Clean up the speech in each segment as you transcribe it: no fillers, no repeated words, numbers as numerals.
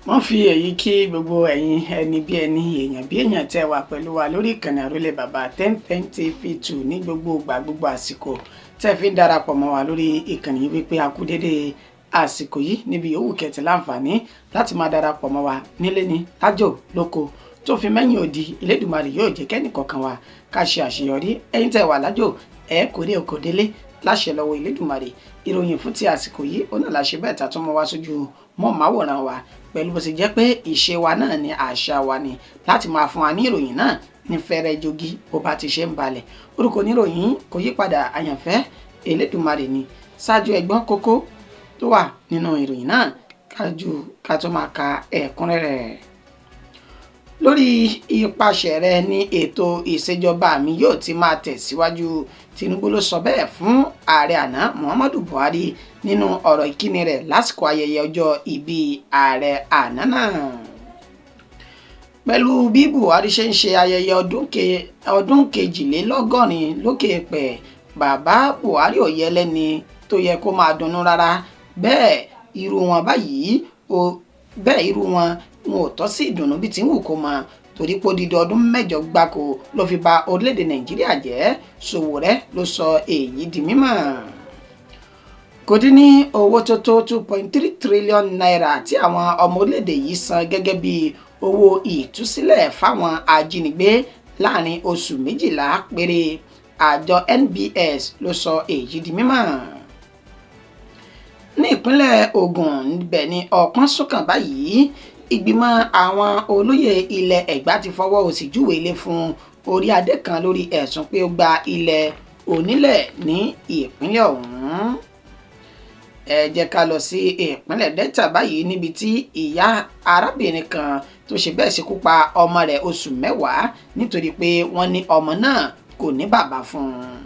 wọ́n fi èyí kí gbogbo ẹ̀yin ẹni bí ẹni èèyàn bí èèyàn tẹ́ wà pẹ̀lú wa lórí ìkànnì Àrólé Bàbá 1010 TV2 ní gbogbo ìgbà gbogbo àsìkò tẹ́ fi ń darapọ̀ mọ́ wa lórí ìkànnì yìí wípé a kú dédé àsìkò yìí níbi yòówù kẹ́tì láǹfààní láti máa darapọ̀ mọ́ wa nílé ní lájò lóko tó fi mẹ́yìn òdì Elédùmarè yóò jẹ́ kẹ́nìkọ̀ọ̀kan wa ká ṣe àṣeyọrí ẹ̀yin tẹ́ wà lájò ẹ̀ kórè òkò délé láṣẹ lọ́wọ́ Elédùmarè ìròyìn fún ti àsìkò yìí ó náà láṣẹ bẹ́ẹ̀ tá tó mọ́ wá sójú mọ́ máwòrán wa pẹ̀lú bó ṣe jẹ́ pé ìṣe wa náà ni àṣà wa ni láti máa fún wa ní ìròyìn náà ní fẹ́rẹ́ jogi bó bá ti ṣe ń balẹ̀ orúkọ oníròyìn kò yí padà àyànfẹ́ Elédùmarè ni ṣáájú ẹgbọ́n kókó tó wà nínú ìròyìn náà ká tó máa ka ẹ̀kúnrẹ́rẹ́ lórí ipasẹ̀ rẹ̀ ní ètò ìṣèjọba mi yóò ti máa tẹ̀síwájú Tinubu ló sọ bẹ́ẹ̀ fún ààrẹ àná Muhammadu Buhari nínú ọ̀rọ̀ ìkíni rẹ̀ lásìkò ayẹyẹ ọjọ́ ìbí ààrẹ àná náà. Pẹ̀lú bí Buhari ṣe ń ṣe ayẹyẹ ọdún kejìlélọ́gọ́rin lókè èèpẹ̀ bàbá Buhari ò yẹ lẹ́ni tó yẹ kó máa dunnú rárá bẹ́ẹ̀ irú wọn ò tọ́ sí ìdùnnú bí tí ń wù kó máa torí pé odidi ọdún 8 gbáko ló fi bà orílẹ̀-èdè Nàìjíríà jẹ́ Sowore ló sọ èyí di mímọ̀. Kò dín ní owó tó tó 2.3 trillion naira tí àwọn ọmọ orílẹ̀-èdè yìí san gẹ́gẹ́ bí owó ìtúsílẹ̀ fáwọn ajínigbé láàrin oṣù 12 péré àjọ NBS ló sọ èyí di mímọ̀. Ní ìpínlẹ̀ Ògùn níbẹ̀ ni ọ̀pọ̀n sọ̀kan báyìí ìgbìmọ̀ àwọn olóyè ilẹ̀ Ẹ̀gbá ti fọwọ́ òsì júwe ilé fún orí adé kan lórí ẹ̀sùn pé ó gba ilẹ̀ onílẹ̀ ní ìpínlẹ̀ ọ̀hún. Ẹ jẹ́ ká lọ sí ìpínlẹ̀ Delta báyìí níbi tí ìyá arábìnrin kan tó ṣe bẹ́ẹ̀ ṣekú pa ọmọ rẹ̀ oṣù 10 nítorí pé wọ́n ní ọmọ náà kò ní bàbá fún un.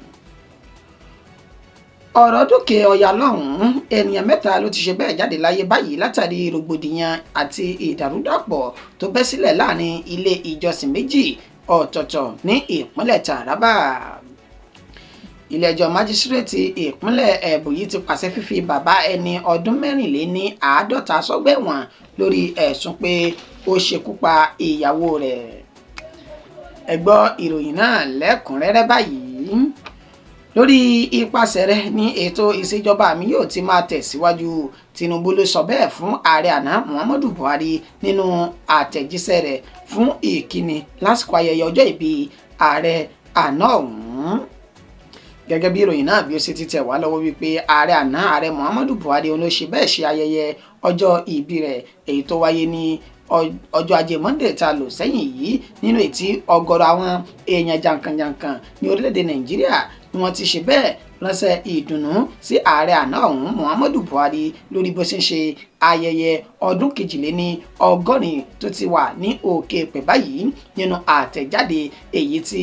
Ọ̀rọ̀ dókè ọ̀yà lọ́hùn-ún ènìyàn 3 ló ti ṣe bẹ́ẹ̀ jáde láyé báyìí látàrí rògbòdìyàn àti ìdàrúdàpọ̀ tó bẹ́ sílẹ̀ láàrin ilé ìjọsìn méjì ọ̀tọ̀ọ̀tọ̀ ní ìpínlẹ̀ Taraba. Ilé-ẹjọ́ májísírèètì ìpínlẹ̀ Ebonyi ti pàṣẹ fífi bàbá ẹni ọdún 54 sọ́gbà ẹ̀wọ̀n lórí ẹ̀sùn pé ó ṣekú pa ìyàwó rẹ̀. Ẹ gbọ́ ìròyìn náà lẹ́kùnrẹ́rẹ́ báyìí. Lórí ipasẹ̀ rẹ̀ ní ètò ìṣèjọba mi yóò ti máa tẹ̀síwájú Tinubu ló sọ bẹ́ẹ̀ fún ààrẹ àná Muhammadu Buhari nínú àtẹ̀jíṣẹ́ rẹ̀ fún ìkíni lásìkò ayẹyẹ ọjọ́ ìbí ààrẹ àná ọ̀hún. Gẹ́gẹ́ bí ìròyìn náà bí ó ṣe ti tẹ̀ wá lọ́wọ́ wípé ààrẹ Muhammadu Buhari ló ṣe bẹ́ẹ̀ ṣe ayẹyẹ ọjọ́ ìbí rẹ̀ èyí tó wáyé ní ọjọ́ ajé Monday ta lò sẹ́yìn yìí nínú ètí ọ̀gọ̀rọ̀ àwọn èèyàn jankan-jankan ní orílẹ̀-èdè Nàìjíríà ni wọ́n ti ṣe bẹ́ẹ̀ ránṣẹ́ ìdùnnú sí ààrẹ àná ọ̀hún Muhammadu Buhari lórí bó ṣe ń ṣe ayẹyẹ ọdún 62 tó ti wà ní òkè pẹ̀ báyìí nínú àtẹ̀jáde èyí tí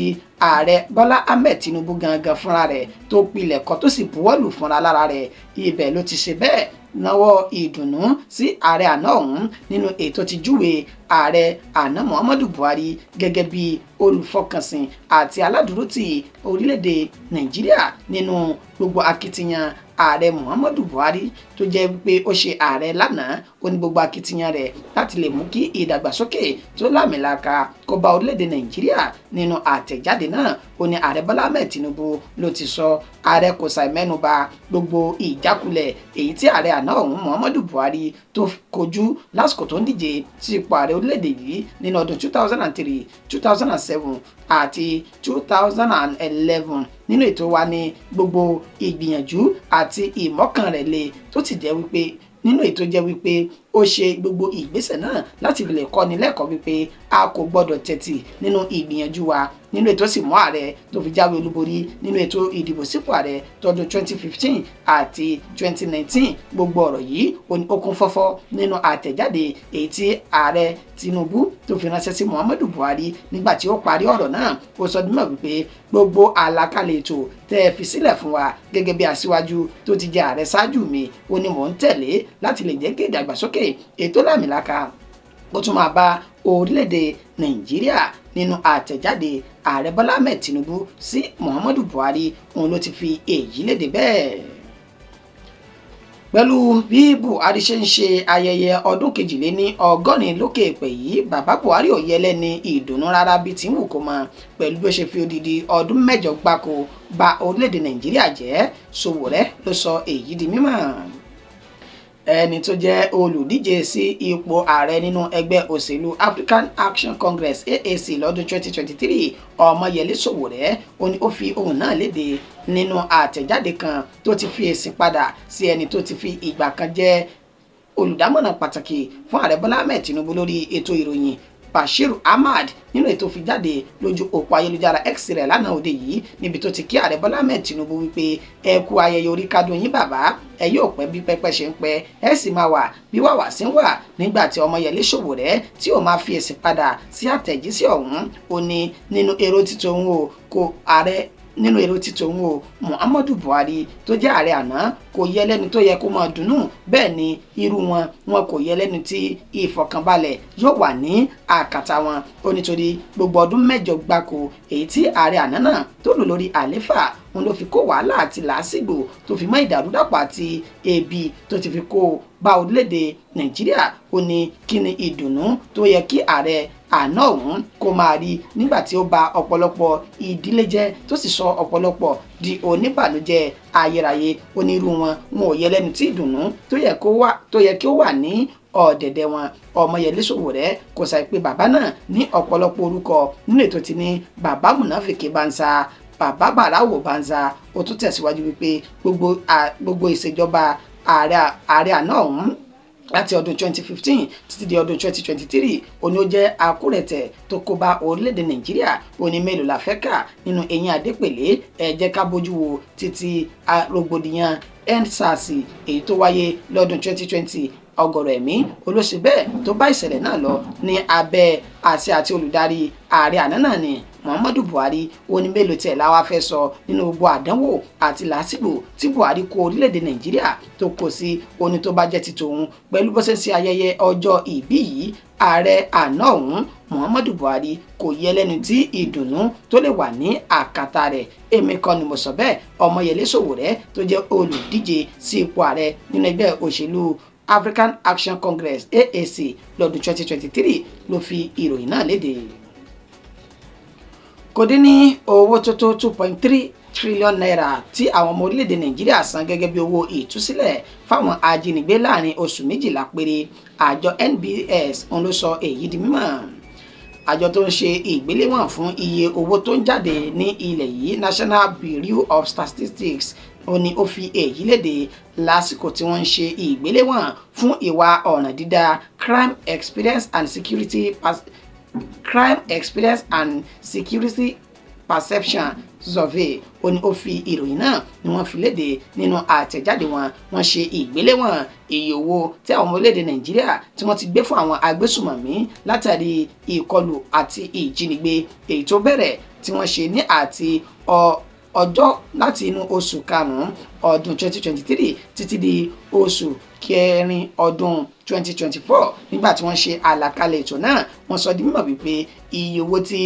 ààrẹ Bọ́lá Ahmed Tinubu gangan fúnra rẹ̀ tó pilẹ̀kọ tó sì buwọ́lù fúnra lára rẹ̀ ibẹ̀ ló ti ṣe bẹ́ẹ̀ náwó ìdùnnú sí ààrẹ àná ọ̀hún nínú ètò ti júwe ààrẹ àná Muhammadu Buhari gẹ́gẹ́ bí olùfọkànsìn àti aládùúrótì orílẹ̀-èdè Nàìjíríà nínú gbogbo akitiyan ààrẹ Muhammadu Buhari tó jẹ́ pé ó ṣe ààrẹ lánàá ó ní gbogbo akitiyan rẹ̀ láti lè mú kí ìdàgbàsókè tó lámìlaka kó bá orílẹ̀-èdè Nàìjíríà nínú àtẹ̀jáde náà ó ní ààrẹ Bọ́lá Ahmed Tinubu ló ti sọ ààrẹ kò ṣàì mẹ́nuba gbogbo ìjákulẹ̀ èyí tí ààrẹ àná ọ̀hún Muhammadu Buhari tó kojú lásìkò tó ń díje sí ipò ààrẹ orílẹ̀-èdè yìí nínú ọdún 2003, 2007 àti 2011 nínú ètò wa ní gbogbo ìgbìyànjú àti ìmọ̀kànrẹ̀lẹ̀ tó ti jẹ́ wípé nínú ètò jẹ́ wípé ó ṣe gbogbo ìgbésẹ̀ náà láti lè kọ́ni lẹ́kọ̀ọ́ wípé a kò gbọ́dọ̀ tẹ̀tì nínú ìgbìyànjú wa nínú ètò sì mú ààrẹ tó fi jáwé olúborí nínú ètò ìdìbò sípò ààrẹ tọdún 2015 àti 2019 gbogbo ọ̀rọ̀ yìí ó kún fọ́fọ́ nínú àtẹ̀jáde èyí tí ààrẹ Tinubu tó fi ránṣẹ́ sí Muhammadu Buhari nígbà tí ó parí ọ̀rọ̀ náà ó sọ dímọ̀ wípé gbogbo àlàkalẹ̀ ètò tẹ́ ẹ fi sílẹ̀ fún wa gẹ́gẹ́ bí aṣíwájú tó ti jẹ́ ààrẹ ṣáájú mi ó ní mò ń tẹ̀lé láti lè jẹ́ kí ìdàgbàsókè ètò lámìlaka ó tún máa bá orílẹ̀-èdè Nàìjíríà nínú àtẹ̀jáde ààrẹ Bọ́lá Ahmed Tinubu sí Muhammadu Buhari òun ló ti fi èyí léde bẹ́ẹ̀. pẹ̀lú bí Buhari ṣe ń ṣe ayẹyẹ ọdún kejìléní ọgọ́rin lókè èpè yìí, bàbá Buhari ò yẹ lẹ́ni ìdùnnú rárá bí tí ń wù kó mọ pẹ̀lú bí ó ṣe fi odidi ọdún 8 gbáko ba orílẹ̀-èdè Nàìjíríà jẹ́. Sowore ló sọ èyí di mímọ̀. Ẹni tó jẹ́ olùdíje sí ipò ààrẹ nínú ẹgbẹ́ òṣèlú African Action Congress AAC lọ́dún 2023 Ọmọyẹlé Sowore ó ní ó fi ohun náà léde nínú àtẹ̀jáde kan tó ti fi èsì padà sí ẹni tó ti fi ìgbà kan jẹ́ olùdámọ̀ràn pàtàkì fún ààrẹ Bọ́lá Ahmed Tinubu lórí ètò ìròyìn Bashir Ahmad nínú ètò fi jáde lójú òpó ayélujára X rẹ̀ lánàá òde yìí, níbi tó ti kí ààrẹ Bọ́lá Ahmed Tinubu wípé ẹ kú ayẹyẹ orí kádùn yín bàbá, ẹ yóò pẹ́ bí pẹ́pẹ́ ṣe ń pẹ́, ẹ sì máa wà bí wàwà sí ń wà. Nígbà tí Ọmọyẹlé Sowore tí ó máa fi èsì padà sí àtẹ̀jíṣẹ́ ọ̀hún, ó ní nínú èrò títòun o kò ààrẹ nínú èrò títòun o Muhammadu Buhari tó jẹ́ ààrẹ àná kò yẹ lẹ́ni tó yẹ kó máa dùnnú, bẹ́ẹ̀ ni irú wọn kò yẹ lẹ́ni tí ìfọ̀kànbalẹ̀ yóò wà ní àkàtà wọn. Ó nítorí gbogbo ọdún 8 gbáko èyí tí ààrẹ àná náà tó lò lórí àléfà òun ló fi kó wàhálà àti làásìgbò tó fi mọ́ ìdàrúdàpọ̀ àti ebi tó ti fi kó bá orílẹ̀-èdè Nàìjíríà. Ó ní kí ni ìdùnnú tó yẹ kí ààrẹ àná ọ̀hún kó máa rí nígbà tí ó bà ọ̀pọ̀lọpọ̀ ìdílé jẹ́ tó sì sọ ọ̀pọ̀lọpọ̀ di oníbànújẹ́ ayérayé. Onírú wọn ò yẹ lẹ́nu tí ìdùnnú tó yẹ kí ó wà ní ọ̀dẹ̀dẹ̀ wọn. Ọmọyẹlé Sowore kò ṣàì pé bàbá náà ní ọ̀pọ̀lọpọ̀ orúkọ nínú ètò tí ní bàbá Mùnáfìkì Banza, bàbá Bàráwò Banza. Ó tún tẹ̀síwájú wípé gbogbo ìṣèjọba ààrẹ àná ọ̀hún láti ọdún 2015 títí di ọdún 2023 òní ó jẹ́ àkúrẹ̀tẹ̀ tó kó bá orílẹ̀-èdè Nàìjíríà. Òní mélòó la fẹ́ kà nínú eyín Adépèlé? Ẹ jẹ́ ká bójú wo títí rògbòdìyàn EndSARS èyí tó wáyé lọ́dún 2020. Ọ̀gọ̀rọ̀ ẹ̀mí olóṣè bẹ́ẹ̀ tó bá ìṣẹ̀lẹ̀ náà lọ ní abẹ́ àṣẹ àti olùdarí ààrẹ àná náà ni Muhammadu Buhari. Ó ní mélòó tiẹ̀ la wá fẹ́ sọ nínú gbogbo àdánwò àti làásìgbò tí Buhari kó orílẹ̀-èdè Nàìjíríà tó kó sí. Oní tó bá jẹ́ ti tòun pẹ̀lú bó ṣe ń ṣe ayẹyẹ ọjọ́ ìbí yìí, ààrẹ àná ọ̀hún Muhammadu Buhari kò yẹ lẹ́nu tí ìdùnnú tó lè wà ní àkàtà rẹ̀. Èmi kọ́ ni mo sọ bẹ́ẹ̀. Ọmọyẹlé Sowore tó jẹ́ olùdíje sí ipò ààrẹ nínú ẹgbẹ́ òṣèlú African Action Congress AAC lọ́dún 2023 ló fi ìròyìn náà léde. Kò dín ní owó tó tó 2.3 trillion naira tí àwọn ọmọ orílẹ̀-èdè Nàìjíríà san gẹ́gẹ́ bí owó ìtúsílẹ̀ fáwọn ajínigbé láàrin oṣù 12 péré. Àjọ NBS òun ló sọ èyí di mímọ̀. Àjọ tó ń ṣe ìgbéléwọ̀n fún iye owó tó ń jáde ní ilẹ̀ yìí, National Bureau of Statistics, ó ní ó fi èyí léde lásìkò tí wọ́n ń ṣe ìgbéléwọ̀n fún ìwà ọ̀ràn dídá Crime Experience and Security Perception Survey. Ó ní ó fi ìròyìn náà ni wọ́n fi léde nínú àtẹ̀jáde wọn. Wọ́n ṣe ìgbéléwọ̀n iye owó tí àwọn ọmọ orílẹ̀-èdè Nàìjíríà tí wọ́n ti gbé fún àwọn agbésùmọ̀mí látàrí ìkọlù àti ìjínigbé èyí tó bẹ̀rẹ̀ tí wọ́n ṣe ní àti ọjọ́ láti inú oṣù karùn-ún ọdún 2023 títí di oṣù kẹrin ọdún 2024. Nígbà tí wọ́n ṣe àlàkalẹ̀ ètò náà, wọ́n sọ di mímọ̀ wípé iye owó tí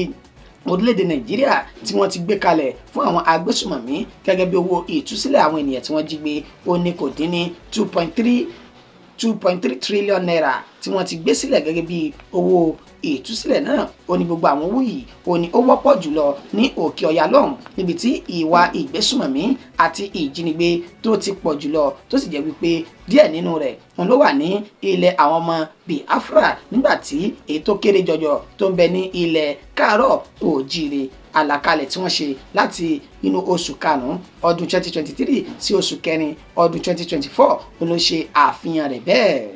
orílẹ̀-èdè Nàìjíríà tí wọ́n ti gbé kalẹ̀ fún àwọn agbésùmọ̀mí gẹ́gẹ́ bí owó ìtúsílẹ̀ àwọn ènìyàn tí wọ́n jí gbé ó ní kò dín ní 2.3 trillion naira tí wọ́n ti gbé sílẹ̀ gẹ́gẹ́ bí owó ìtúsílẹ̀ náà. Ó ní gbogbo àwọn owó yìí ó ní ó wọ́pọ̀ jùlọ ní òkè ọ̀yà lọ́hùn, níbi tí ìwà ìgbésùmọ̀mí àti ìjínigbé tó ti pọ̀ jùlọ, tó sì jẹ́ wípé díẹ̀ nínú rẹ̀ wọn ló wà ní ilẹ̀ àwọn ọmọ Biafra, nígbà tí èyí tó kéré jọjọ tó ń bẹ ní ilẹ̀ Káàárọ̀ Oòjíire. Àlàkalẹ̀ tí wọ́n ṣe láti inú oṣù karùn-ún ọdún 2023 sí oṣù kẹrin ọdún 2024 ló ṣe àfihàn rẹ̀ bẹ́ẹ̀.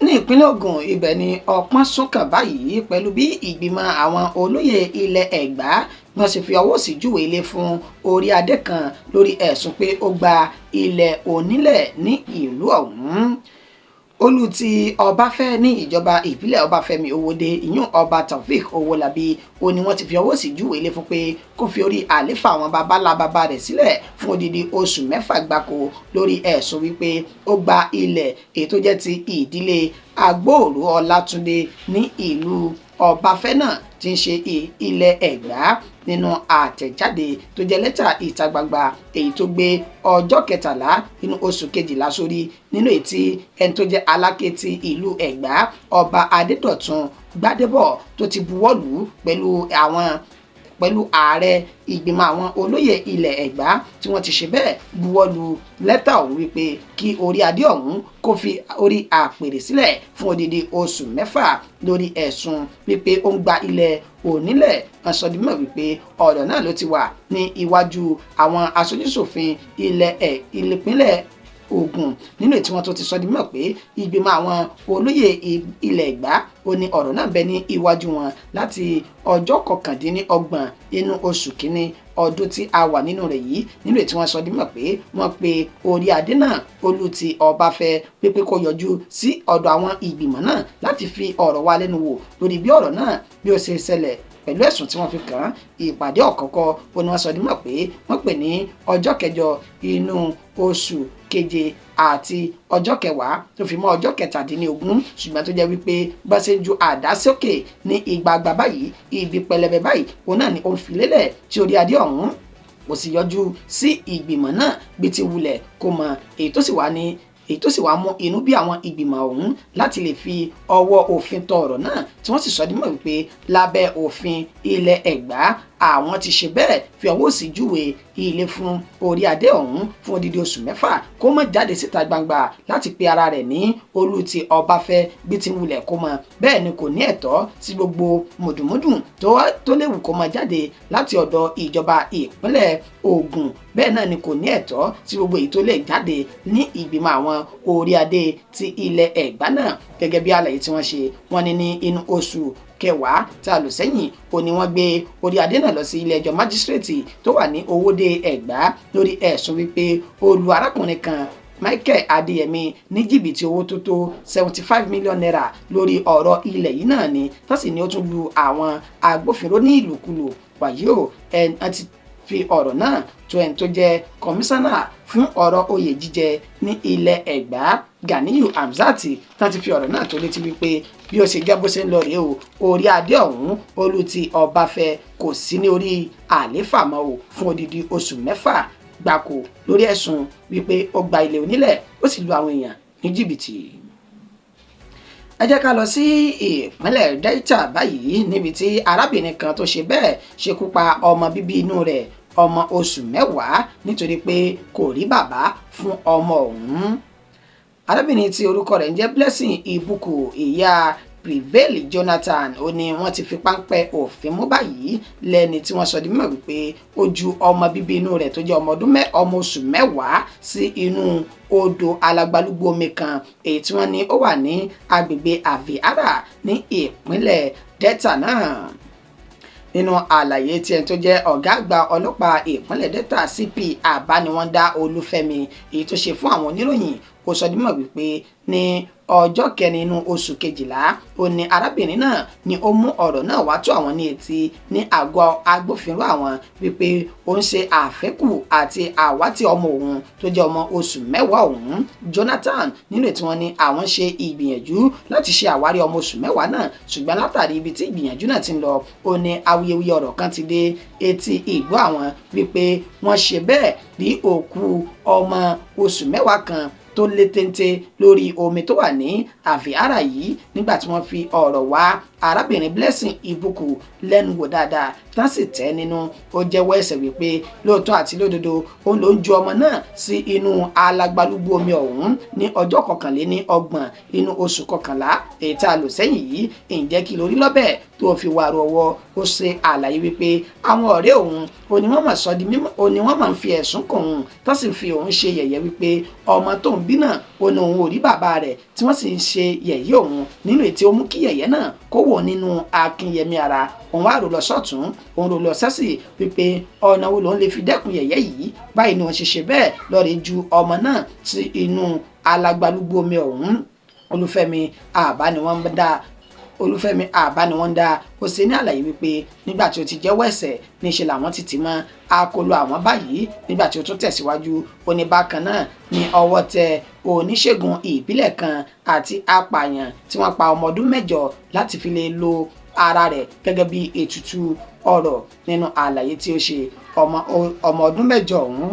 Ní ìpínlẹ̀ Ògùn, ibẹ̀ ni ọpọ́n sún kàn báyìí pẹ̀lú bí ìgbìmọ̀ àwọn olóyè ilẹ̀ Ẹ̀gbá wọ́n sì fi ọwọ́ sí júwe ilé fún orí adé kan lórí ẹ̀sùn pé ó gba ilẹ̀ onílẹ̀ ní ìlú ọ̀hún. Olú ti Ọbáfẹ́ ní ìjọba ìbílẹ̀ Ọbáfẹ́mi Owódé, ìyún Ọba Taofik Owólabí, ó ní wọ́n ti fi ọwọ́ sí júwe ilé fún pé kó fi orí àléfà àwọn bàbá rẹ̀ sílẹ̀ fún odidi oṣù 6 gbáko lórí ẹ̀sùn wípé ó gba ilẹ̀ èyí tó jẹ́ ti ìdílé Agbóòrò Ọlátúndé ní ìlú Ọbáfẹ́ náà ti ń ṣe ilẹ̀ Ẹ̀gbá nínú àtẹ̀jáde tó jẹ́ lẹ́tà ìta gbangba èyí tó gbé ọjọ́ 13 nínú oṣù kejìlá sórí nínú ètí ẹni tó jẹ́ aláké ti ìlú Ẹ̀gbá Ọba Adédọ̀tun Gbádébọ̀ tó ti buwọ́lù pẹ̀lú ààrẹ ìgbìmọ̀ àwọn olóyè ilẹ̀ Ẹ̀gbá tí wọ́n ti ṣe bẹ́ẹ̀ buwọ́lù lẹ́tà ọ̀hún wípé kí orí adé ọ̀hún kó fi orí àpèrè sílẹ̀ fún odidi oṣù 6 lórí ẹ̀sùn wípé ó ń gba ilẹ̀ onílẹ̀. Wọ́n sọ di mímọ̀ wípé ọ̀rọ̀ náà ló ti wà ní iwájú àwọn aṣojúṣòfin ìpínlẹ̀ Ògùn nínú ètí wọn tó ti sọ di mímọ̀ pé ìgbìmọ̀ àwọn olóyè ilẹ̀ Ẹ̀gbá ó ní ọ̀rọ̀ náà bẹ ní iwájú wọn láti ọjọ́ 29 nínú oṣù kínní ọdún tí a wà nínú rẹ̀ yìí nínú ètí wọn sọ di mímọ̀ pé wọ́n pe orí adé náà Olúti Ọbáfẹ́ pé kó yọjú sí ọ̀dọ̀ àwọn ìgbìmọ̀ náà láti fi ọ̀rọ̀ wa lẹ́nu wò lórí bí ọ̀rọ̀ náà bí ó ṣe ṣẹlẹ̀ pẹ̀lú ẹ̀sùn tí wọ́n fi kàn án. Ìpàdé ọ̀kọ̀ọ̀kọ̀ ó ní wọ́n sọ di mímọ̀ pé wọ́n pè ní ọjọ́ 9 inú oṣù keje àti ọjọ́ 10 tó fi mọ́ ọjọ́ 17 ṣùgbọ́n tó jẹ́ wípé bá ṣe ju àdá sókè ní ìgbàgbà báyìí ibi pẹlẹbẹ báyìí òun náà ni ó ń fi lélẹ̀ tí orí adé ọ̀hún kò sì yọjú sí ìgbìmọ̀ náà bí ti wulẹ̀ kó mọ èyí tó sì wá mú inú bí àwọn ìgbìmọ̀ ọ̀hún láti lè fi ọwọ́ òfin tọ ọ̀rọ̀ náà tí wọ́n sì sọ di mọ̀ wípé lábẹ́ òfin ilẹ̀ Ẹ̀gbá àwọn ti ṣe bẹ́ẹ̀ fi ọwọ́ sí júwe ilé fún orí adé ọ̀hún fún odidi oṣù 6 kó má jáde síta gbangba láti pe ara rẹ̀ ní Olúti Ọbáfẹ́ bí ti wulẹ̀ kó mọ bẹ́ẹ̀ ni kò ní ẹ̀tọ́ sí gbogbo mùdùmùdù tó léwu kó má jáde láti ọ̀dọ̀ ìjọba ìpínlẹ̀ Ògùn bẹ́ẹ̀ náà ni kò ní ẹ̀tọ́ sí gbogbo èyí tó lè jáde ní ìgbìmọ̀ àwọn orí adé ti ilẹ̀ Ẹ̀gbá náà gẹ́gẹ́ bí àlàyé tí wọ́n ṣe wọ́n ní inú oṣù kẹwàá tí a lò sẹ́yìn ó ní wọ́n gbé orí adé náà lọ sí ilé ẹjọ́ májísírèètì tó wà ní Owódé Ẹ̀gbá lórí ẹ̀sùn wípé ó lu arákùnrin kan Michael Adéyẹmí ní jìbìtì owó tó tó 75 million naira lórí ọ̀rọ̀ ilẹ̀ yìí náà ni tó sì ní ó tún lu àwọn agbófinró ní ìlùkulù wàyí ó ti fi ọ̀rọ̀ náà tó ẹni tó jẹ́ kọmíṣánná fún ọ̀rọ̀ oyè jíjẹ ní ilẹ̀ Ẹ̀gbá Ganiyu Hamzat tán ti fi ọ̀rọ̀ náà tó létí wípé bí ó ṣe jẹ́ bó ṣe ń lọ rèé o orí adé ọ̀hún Olúti Ọbáfẹ́ kò sí ní orí àléfà mọ́ o fún odidi oṣù 6 gbáko lórí ẹ̀sùn wípé ó gba ilẹ̀ onílẹ̀ ó sì lu àwọn èèyàn ní jìbìtì. Ẹ jẹ́ ká lọ sí ìpínlẹ̀ Delta báyìí níbi tí arábìnrin kan tó ṣe bẹ́ẹ̀ ṣekú pa ọmọ bíbí inú rẹ̀ ọmọ oṣù 10 nítorí pé kò rí bàbá fún ọmọ ọ̀hún. Arábìnrin tí orúkọ rẹ̀ ń jẹ́ Blessing Ibuku ìyá Prevail Jonathan ó ní wọ́n ti fi páńpẹ́ òfin mú báyìí lẹ́ni tí wọ́n sọ di mímọ̀ wípé ó ju ọmọ bíbí inú rẹ̀ tó jẹ́ ọmọ oṣù 10 sí inú odò alágbálúgbó omi kan èyí tí wọ́n ní ó wà ní agbègbè Aviara ní ìpínlẹ̀ Delta náà. Nínú àlàyé tí ẹni tó jẹ́ ọ̀gá àgbà ọlọ́pàá ìpínlẹ̀ Delta CP Àbániwọ́ndá Olúfẹ́mi èyí tó ṣe fún àwọn oníròyìn kò sọ di mímọ̀ wípé ní ọjọ́ 9 nínú oṣù kejìlá ó ní arábìnrin náà ni ó mú ọ̀rọ̀ náà wá tó àwọn ní etí ní àgọ́ agbófinró àwọn wípé ó ń ṣe àfẹ́kù àti àwátì ọmọ òun tó jẹ́ ọmọ oṣù 10 òun Jonathan nínú ètí wọn ni àwọn ṣe ìgbìyànjú láti ṣe àwárí ọmọ oṣù 10 náà ṣùgbọ́n látàrí ibi tí ìgbìyànjú náà ti ń lọ ó ní awuyewuye ọ̀rọ̀ kan ti dé etí ìgbọ́ àwọn wípé wọ́n ṣe bẹ́ẹ̀ rí òkú ọmọ oṣù 10 kan tó lé téńté lórí omi tó wà ní Aviara yìí nígbà tí wọ́n fi ọ̀rọ̀ wá arábìnrin Blessing Ibuku lẹ́nu wò dáadáa tán sì tẹ́ nínú ó jẹ́wọ́ ẹ̀ṣẹ̀ wípé lóòótọ́ àti lódodo òun ló ń ju ọmọ náà sí inú alágbálúgbó omi ọ̀hún ní ọjọ́ 21 inú oṣù 11 èyí tá a lò sẹ́yìn yìí ǹjẹ́ kí lórí lọ́bẹ̀ tó fi wà rọwọ́ ó ṣe àlàyé wípé àwọn ọ̀rẹ́ òun òní wọ́n máa sọ di mímọ̀ òní wọ́n máa ń fi ẹ̀sùn kàn òun tó sì fi òun ṣe yẹ̀yẹ́ wípé ọmọ tó ń bí náà òun ò rí bàbá rẹ̀ tí wọ́n sì ń ṣe yẹ̀yẹ́ òun nínú ètí ó mú kí yẹ̀yẹ́ náà kó wọ̀ nínú akínyẹmí ara òun wá rò lọ sọ́tún òun rò lọ sẹ́sì wípé ọ̀nà wo lòun lè fi dẹ́kun yẹ̀yẹ́ yìí báyìí ni wọ́n ṣe bẹ́ẹ̀ lọ́ọ̀rẹ́ ju ọmọ náà sí inú alágbálúgbó omi ọ̀hún Olúfẹ́mi Àbániwọ́ndá ó ṣe ní àlàyé wípé nígbà tí ó ti jẹ́wọ́ ẹ̀ṣẹ̀ níṣe làwọn ti tì mọ́ akóló àwọn báyìí nígbà tí ó tún tẹ̀síwájú ó ní bákan náà ní ọwọ́ tẹ oníṣègùn ìbílẹ̀ kan àti apààyàn tí wọ́n pa ọmọ ọdún 8 láti fi lè lo ara rẹ̀ gẹ́gẹ́ bí ètùtù ọrọ̀ nínú àlàyé tí ó ṣe. Ọmọ ọdún mẹ́jọ ọ̀hún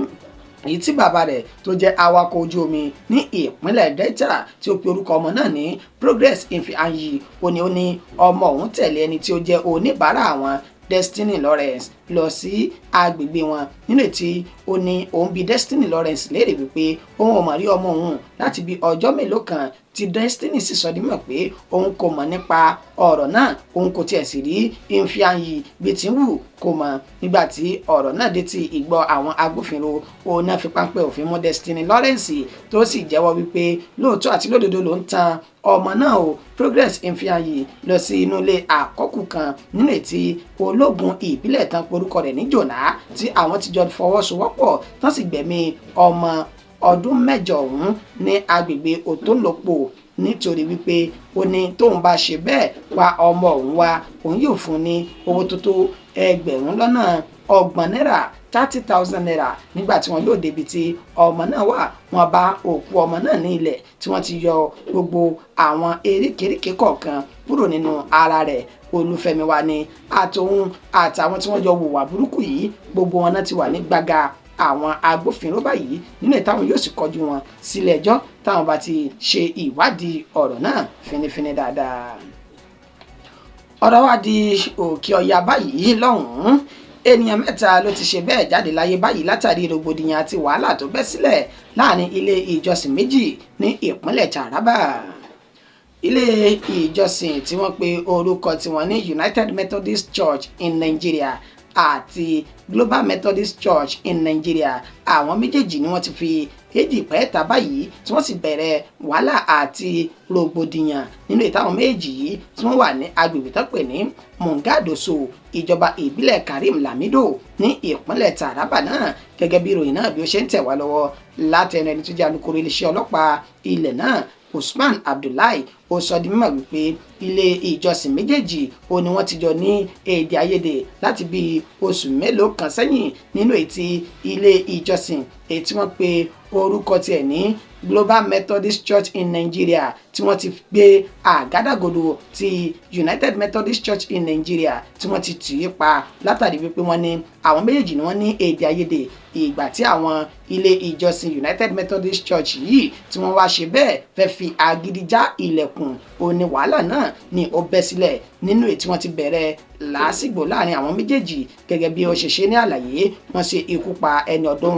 èyí tí bàbá rẹ̀ tó jẹ́ awakọ̀ ojú omi ní ìpínlẹ̀ Delta tí ó pe orúkọ ọmọ náà ní Progress Ifeanyi ó ní ọmọ òun tẹ̀lé ẹni tí ó jẹ́ oníbàárà àwọn Destiny Lawrence lọ sí agbègbè wọn nínú tí ó ní òun bi Destiny Lawrence léèrè wípé òun ò mọ̀ rí ọmọ òun láti bí ọjọ́ mélòó kan tí Destiny sì sọ dímọ̀ pé òun kò mọ̀ nípa ọ̀rọ̀ náà, òun kò tiẹ̀ sì rí Ifeanyi bí ti ń wù kó mọ̀. Nígbà tí ọ̀rọ̀ náà dé ti ìgbọ́ àwọn agbófinró, òun náà fi páńpẹ́ òfin mú Destiny Lawrence tó sì jẹ́wọ́ wípé lóòótọ́ àti lódodo ló ń tan ọmọ náà o Progress Ifeanyi lọ sí inú ilé àkọ́kù kan nínú tí ológun ìbílẹ̀ tán porúkọ rẹ̀ ní Jọ̀nà tí àwọn ti jọ fọwọ́sowọ́pọ̀ tán sì gbẹ̀mí ọmọ ọdún mẹ́jọ ọ̀hún ní agbègbè Òtólòpò nítorí wípé ó ní tóun bá ṣe bẹ́ẹ̀ wá ọmọ òun wá òun yóò fún ní owó tó tó ẹgbẹ̀rún lọ́nà ọgbọ̀n náírà 30,000 naira. Nígbà tí wọn yóò débi tí ọmọ náà wà, wọn bá òkú ọmọ náà ní ilẹ̀ tí wọ́n ti yọ gbogbo àwọn eríkèéríkèé kọ̀ọ̀kan kúrò nínú ara rẹ̀. Olúfẹ́mi wá ní àtòun àtàwọn tí wọ́n jọ hùwà burúkú yìí gbogbo wọn náà ti wà ní gbàgà àwọn agbófinró báyìí nínú ìtàwọn yóò sì kọjú wọn sílé ẹjọ́ táwọn bá ti ṣe ìwádìí ọ̀rọ̀ náà finifini dáadáa. Ọ̀rọ̀ wá di òkè ọya báyìí lọ́hùn-ún. Ènìyàn mẹ́ta ló ti ṣe bẹ́ẹ̀ jáde láyé báyìí látàrí rògbòdìyàn àti wàhálà tó bẹ́ sílẹ̀ láàrin ilé ìjọsìn méjì ní ìpínlẹ̀ Taraba. Ilé ìjọsìn tí wọ́n pe orúkọ tiwọn ní United Methodist Church in Nigeria àti Global Methodist Church in Nigeria, àwọn méjèèjì ni wọ́n ti fi èjì pẹ́ẹ́ta báyìí tí wọ́n sì bẹ̀rẹ̀ wàhálà àti rògbòdìyàn nínú ìtàwọn méjì yìí tí wọ́n wà ní agbègbè tó pè ní Mongadoso ìjọba ìbílẹ̀ Karim Lamido ní ìpínlẹ̀ Taraba náà. Gẹ́gẹ́ bí ìròyìn náà bí ó ṣe ń tẹ̀ wá lọ́wọ́ látẹnu ẹni tó jẹ́ alukoro iléeṣẹ́ ọlọ́pàá ilẹ̀ náà Usman Abdullahi ó sọ di mímọ̀ wípé ilé ìjọsìn méjèèjì ó ní wọ́n ti jọ ní èdè àìyedè láti bí oṣù mélòó kan sẹ́yìn nínú ètí ilé ìjọsìn èyí tí wọ́n pe orúkọ tiẹ̀ ní Global Methodist Church in Nigeria tí wọ́n ti gbé àgádágodo ti United Methodist Church in Nigeria tí wọ́n ti tì í pa látàrí wípé wọ́n ní àwọn méjèèjì ni wọ́n ní èdè àìyedè ìgbà tí àwọn ilé ìjọsìn United Methodist Church yìí tí wọ́n wá ṣe bẹ́ẹ̀ fẹ́ fi agídí já ilẹ̀kùn òní wàhálà náà ni ó bẹ́ sílẹ̀ nínú èyí tí wọ́n ti bẹ̀rẹ̀ làásìgbò láàrin àwọn méjèèjì. Gẹ́gẹ́ bí ó ṣe ṣe ní àlàyé, wọ́n ṣe ikú pa ẹni ọdún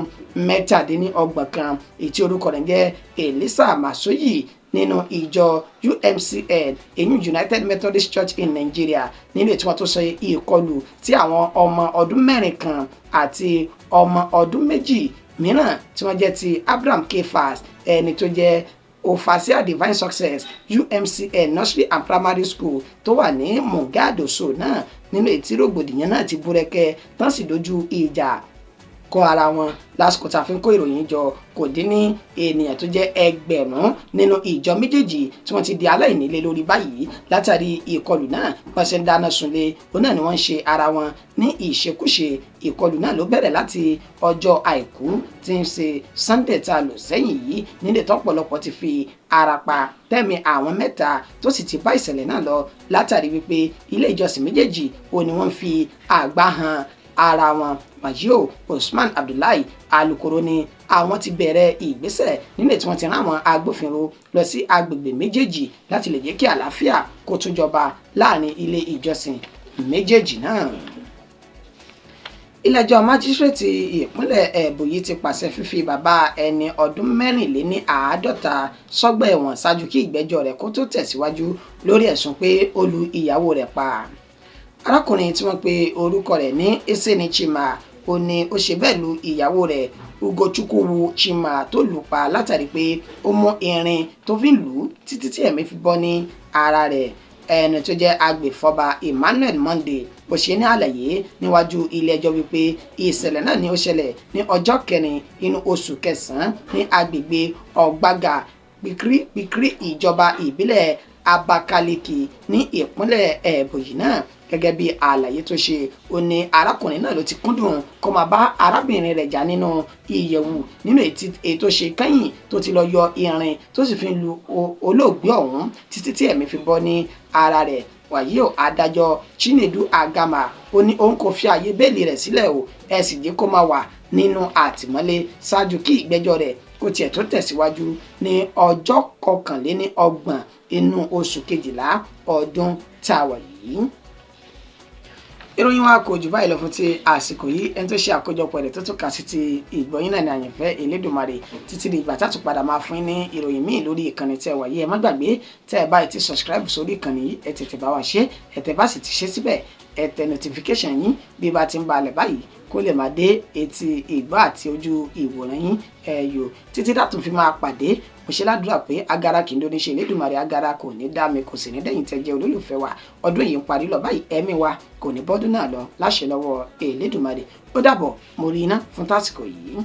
mẹ́tàdínlọ́gbọ̀n kan èyí tí orúkọ rẹ̀ jẹ́ Elisa Masoyi nínú ìjọ UMCN èyí United Methodist Church in Nigeria nínú ètò wọn tó sọ ìkọlù tí àwọn ọmọ ọdún mẹ́rin kan àti ọmọ ọdún méjì mìíràn tí wọ́n jẹ́ ti Abraham Kefas ẹni tó jẹ́ Ofasia Divine Success UMCN Nursery and Primary School tó wà ní Mongadoso náà nínú ètí rògbòdìyàn náà ti búrẹ́kẹ́ tán sì dojú ìjà kọ ara wọn lásìkò tá a fi ń kó ìròyìn jọ kò dín ní ènìyàn tó jẹ́ ẹgbẹ̀rún nínú ìjọ méjèèjì tí wọ́n ti di aláìnílé lórí báyìí látàrí ìkọlù náà wọ́n ṣe ń dáná sunlé òun náà ni wọ́n ń ṣe ara wọn ní ìṣekúṣe. Ìkọlù náà ló bẹ̀rẹ̀ láti ọjọ́ àìkú tí ń ṣe Sunday tá a lò sẹ́yìn yìí nílé tọ́pọ̀lọpọ̀ ti fi ara pa tẹ́mi àwọn mẹ́ta tó sì ti bá ìṣẹ̀lẹ̀ náà lọ látàrí wípé ilé ìjọsìn méjèèjì òun ni wọ́n fi àgbá han ara wọn. Majio Usman Abdullahi alukoro ni àwọn ti bẹ̀rẹ̀ ìgbésẹ̀ nílé tí wọ́n ti rán àwọn agbófinró lọ sí agbègbè méjèèjì láti lè jẹ́ kí àlàáfíà kó tún jọba láàrin ilé ìjọsìn méjèèjì náà. Ilé-ẹjọ́ májísírèètì ìpínlẹ̀ Ebonyi ti pàṣẹ fífi bàbá ẹni ọdún mẹ́rìnléní àádọ́ta sọ́gbà ẹ̀wọ̀n ṣáájú kí ìgbẹ́jọ́ rẹ̀ kó tó tẹ̀síwájú lórí ẹ̀sùn pé ó lu ìyàwó rẹ̀ pa. Arákùnrin tí wọ́n pe orúkọ rẹ̀ ní Eseni Chima ó ní ó ṣe bẹ́ẹ̀ lu ìyàwó rẹ̀ Ugochukwu Chima tó lù pa látàrí pé ó mú irin tó fi ń lù ú títí tí ẹ̀mí fi bọ́ ní ara rẹ̀. Ẹni tó jẹ́ agbèfọ́ba Emmanuel Monday ó ṣe ní àlàyé níwájú ilé ẹjọ́ wípé ìṣẹ̀lẹ̀ náà ni ó ṣẹlẹ̀ ní ọjọ́ kẹrin inú oṣù kẹsàn-án ní agbègbè Ọ̀gbàgà Pikiri ìjọba ìbílẹ̀ Abakaliki ní ìpínlẹ̀ Ebonyi náà. Gẹ́gẹ́ bí àlàyé tó ṣe, ó ní arákùnrin náà ló ti kúndùn kó máa bá arábìnrin rẹ̀ jà nínú ìyẹ̀wù nínú ètò ṣe kẹ́yìn tó ti lọ yọ irin tó sì fi ń lu olóògbé ọ̀hún títí tí ẹ̀mí fi bọ́ ní ara rẹ̀. Wàyí o, adájọ́ Chinedu Agama ó ní òun kò fi àyè bẹ́ẹ̀lì rẹ̀ sílẹ̀ o, ẹ sì jẹ́ kó máa wà nínú àtìmọ́lé ṣáájú kí ìgbẹ́jọ́ rẹ̀ kó tiẹ̀ tó tẹ̀síwájú ní ọjọ́ 21 inú oṣù kejìlá ọdún tá a wà yìí. Ìròyìn wa kò jù báyìí lọ fún ti àsìkò yìí. Ẹni tó ṣe àkójọpọ̀ rẹ̀ tó tún kà sí ti ìgbọ̀yìn náà ní àyànfẹ́ Elédùmarè títí di ìgbà tátù padà máa fún ní ìròyìn míì lórí ìkànnì tẹ́ wà yìí. Ẹ má gbàgbé tẹ́ ẹ báyìí ti subscribe sórí ìkànnì yìí, ẹ tètè bá wa ṣe, ẹ tẹ́ bá sì ti ṣe síbẹ̀ ẹ tẹ notification yín bí bá ti ń balẹ̀ báyìí kó lè máa dé etí ìgbọ́ àti ojú ìwòran yín ẹ̀yọ́ títí dàtún fi máa pàdé. Mo ṣe ládùúrà pé agara kì í dóní ṣe Elédùmarè agara kò ní dá mi kò sì ní dẹ́yìn tẹ́ jẹ́ olólùfẹ́ wa. Ọdún yìí ń parí lọ báyìí, ẹ̀mí wa kò ní bọ́dún náà lọ láṣẹ lọ́wọ́ Elédùmarè. Ó dàbọ̀, mo rí iná fún tásìkò yìí.